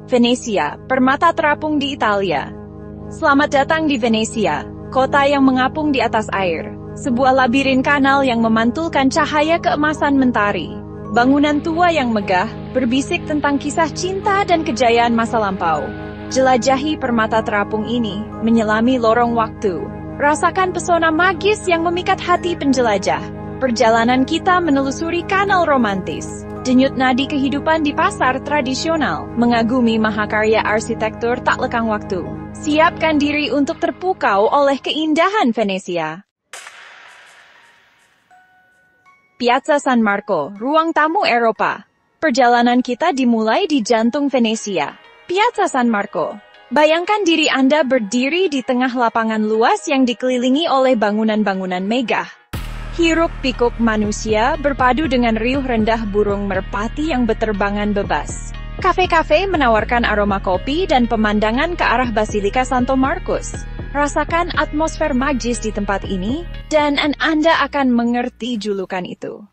Venesia, permata terapung di Italia. Selamat datang di Venesia, kota yang mengapung di atas air. Sebuah labirin kanal yang memantulkan cahaya keemasan mentari. Bangunan tua yang megah, berbisik tentang kisah cinta dan kejayaan masa lampau. Jelajahi permata terapung ini, menyelami lorong waktu. Rasakan pesona magis yang memikat hati penjelajah. Perjalanan kita menelusuri kanal romantis. Denyut nadi kehidupan di pasar tradisional, mengagumi mahakarya arsitektur tak lekang waktu. Siapkan diri untuk terpukau oleh keindahan Venesia. Piazza San Marco, ruang tamu Eropa. Perjalanan kita dimulai di jantung Venesia, Piazza San Marco. Bayangkan diri Anda berdiri di tengah lapangan luas yang dikelilingi oleh bangunan-bangunan megah. Hiruk-pikuk manusia berpadu dengan riuh rendah burung merpati yang berterbangan bebas. Kafe-kafe menawarkan aroma kopi dan pemandangan ke arah Basilika Santo Markus. Rasakan atmosfer magis di tempat ini, dan Anda akan mengerti julukan itu.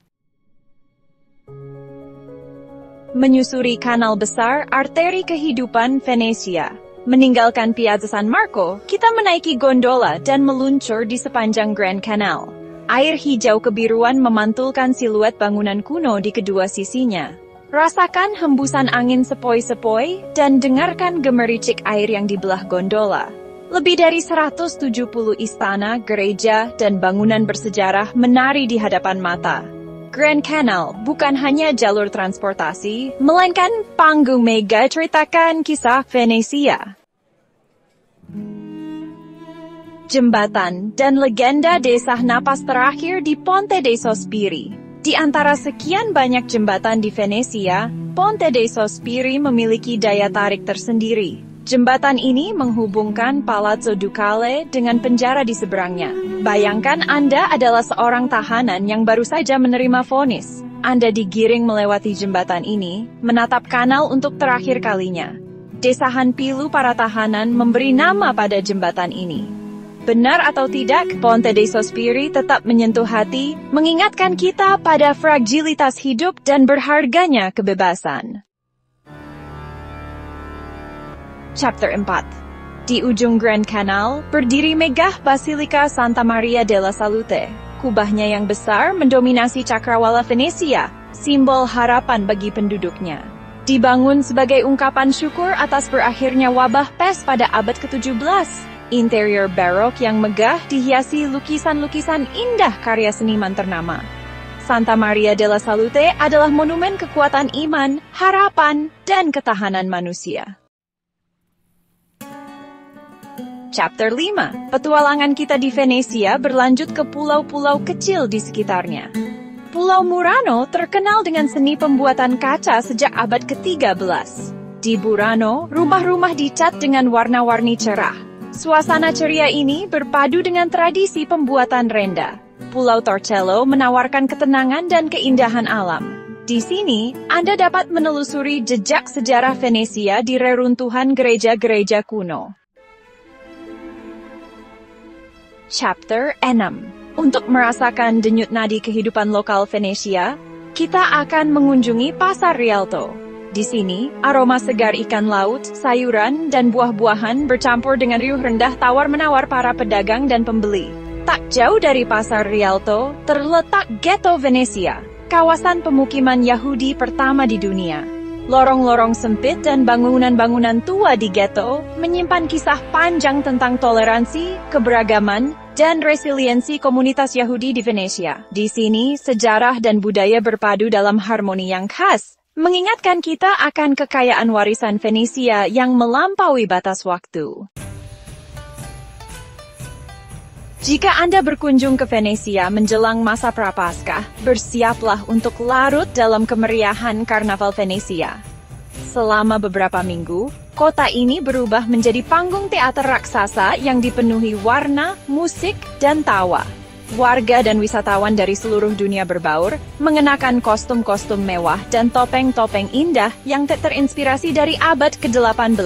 Menyusuri kanal besar arteri kehidupan Venesia. Meninggalkan Piazza San Marco, kita menaiki gondola dan meluncur di sepanjang Grand Canal. Air hijau kebiruan memantulkan siluet bangunan kuno di kedua sisinya. Rasakan hembusan angin sepoi-sepoi dan dengarkan gemericik air yang dibelah gondola. Lebih dari 170 istana, gereja, dan bangunan bersejarah menari di hadapan mata. Grand Canal bukan hanya jalur transportasi, melainkan panggung mega ceritakan kisah Venesia. Jembatan dan legenda desa napas terakhir di Ponte dei Sospiri. Di antara sekian banyak jembatan di Venesia, Ponte dei Sospiri memiliki daya tarik tersendiri. Jembatan ini menghubungkan Palazzo Ducale dengan penjara di seberangnya. Bayangkan Anda adalah seorang tahanan yang baru saja menerima vonis. Anda digiring melewati jembatan ini, menatap kanal untuk terakhir kalinya. Desahan pilu para tahanan memberi nama pada jembatan ini. Benar atau tidak, Ponte dei Sospiri tetap menyentuh hati, mengingatkan kita pada fragilitas hidup dan berharganya kebebasan. Chapter 4. Di ujung Grand Canal, berdiri megah Basilika Santa Maria della Salute. Kubahnya yang besar mendominasi cakrawala Venesia, simbol harapan bagi penduduknya. Dibangun sebagai ungkapan syukur atas berakhirnya wabah pes pada abad ke-17. Interior barok yang megah dihiasi lukisan-lukisan indah karya seniman ternama. Santa Maria della Salute adalah monumen kekuatan iman, harapan, dan ketahanan manusia. Chapter 5. Petualangan kita di Venesia berlanjut ke pulau-pulau kecil di sekitarnya. Pulau Murano terkenal dengan seni pembuatan kaca sejak abad ke-13. Di Burano, rumah-rumah dicat dengan warna-warni cerah. Suasana ceria ini berpadu dengan tradisi pembuatan renda. Pulau Torcello menawarkan ketenangan dan keindahan alam. Di sini, Anda dapat menelusuri jejak sejarah Venesia di reruntuhan gereja-gereja kuno. Chapter 6. Untuk merasakan denyut nadi kehidupan lokal Venesia, kita akan mengunjungi Pasar Rialto. Di sini, aroma segar ikan laut, sayuran, dan buah-buahan bercampur dengan riuh rendah tawar-menawar para pedagang dan pembeli. Tak jauh dari Pasar Rialto, terletak Ghetto Venesia, kawasan pemukiman Yahudi pertama di dunia. Lorong-lorong sempit dan bangunan-bangunan tua di ghetto menyimpan kisah panjang tentang toleransi, keberagaman, dan resiliensi komunitas Yahudi di Venesia. Di sini, sejarah dan budaya berpadu dalam harmoni yang khas, mengingatkan kita akan kekayaan warisan Venesia yang melampaui batas waktu. Jika Anda berkunjung ke Venesia menjelang masa Prapaskah, bersiaplah untuk larut dalam kemeriahan Karnaval Venesia. Selama beberapa minggu, kota ini berubah menjadi panggung teater raksasa yang dipenuhi warna, musik, dan tawa. Warga dan wisatawan dari seluruh dunia berbaur, mengenakan kostum-kostum mewah dan topeng-topeng indah yang terinspirasi dari abad ke-18.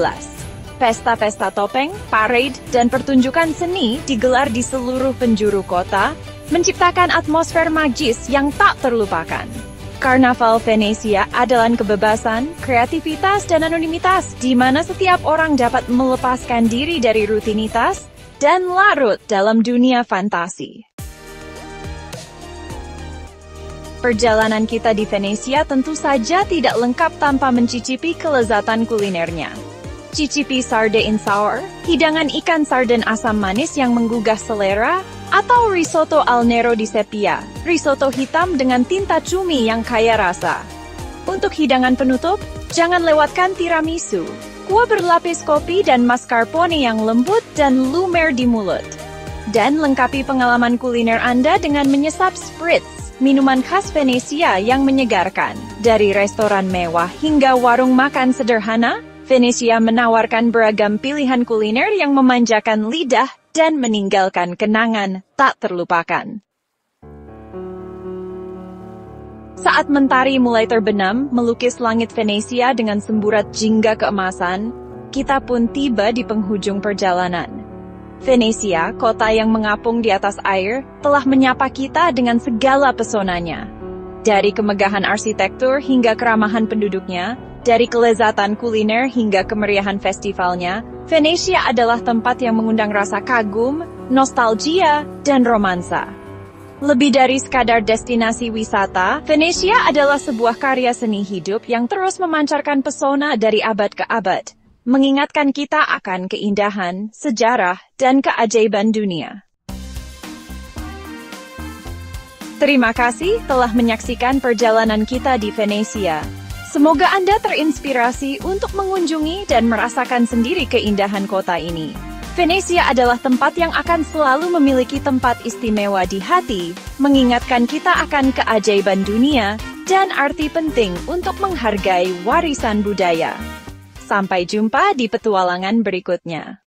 Pesta-pesta topeng, parade, dan pertunjukan seni digelar di seluruh penjuru kota, menciptakan atmosfer magis yang tak terlupakan. Karnaval Venesia adalah kebebasan, kreativitas, dan anonimitas, di mana setiap orang dapat melepaskan diri dari rutinitas dan larut dalam dunia fantasi. Perjalanan kita di Venesia tentu saja tidak lengkap tanpa mencicipi kelezatan kulinernya. Cicipi sarde in sour, hidangan ikan sarden asam manis yang menggugah selera, atau risotto al nero di sepia, risotto hitam dengan tinta cumi yang kaya rasa. Untuk hidangan penutup, jangan lewatkan tiramisu, kue berlapis kopi dan mascarpone yang lembut dan lumer di mulut. Dan lengkapi pengalaman kuliner Anda dengan menyesap spritz, minuman khas Venesia yang menyegarkan. Dari restoran mewah hingga warung makan sederhana, Venesia menawarkan beragam pilihan kuliner yang memanjakan lidah dan meninggalkan kenangan tak terlupakan. Saat mentari mulai terbenam melukis langit Venesia dengan semburat jingga keemasan, kita pun tiba di penghujung perjalanan. Venesia, kota yang mengapung di atas air, telah menyapa kita dengan segala pesonanya. Dari kemegahan arsitektur hingga keramahan penduduknya, dari kelezatan kuliner hingga kemeriahan festivalnya, Venesia adalah tempat yang mengundang rasa kagum, nostalgia, dan romansa. Lebih dari sekadar destinasi wisata, Venesia adalah sebuah karya seni hidup yang terus memancarkan pesona dari abad ke abad, mengingatkan kita akan keindahan, sejarah, dan keajaiban dunia. Terima kasih telah menyaksikan perjalanan kita di Venesia. Semoga Anda terinspirasi untuk mengunjungi dan merasakan sendiri keindahan kota ini. Venesia adalah tempat yang akan selalu memiliki tempat istimewa di hati, mengingatkan kita akan keajaiban dunia, dan arti penting untuk menghargai warisan budaya. Sampai jumpa di petualangan berikutnya.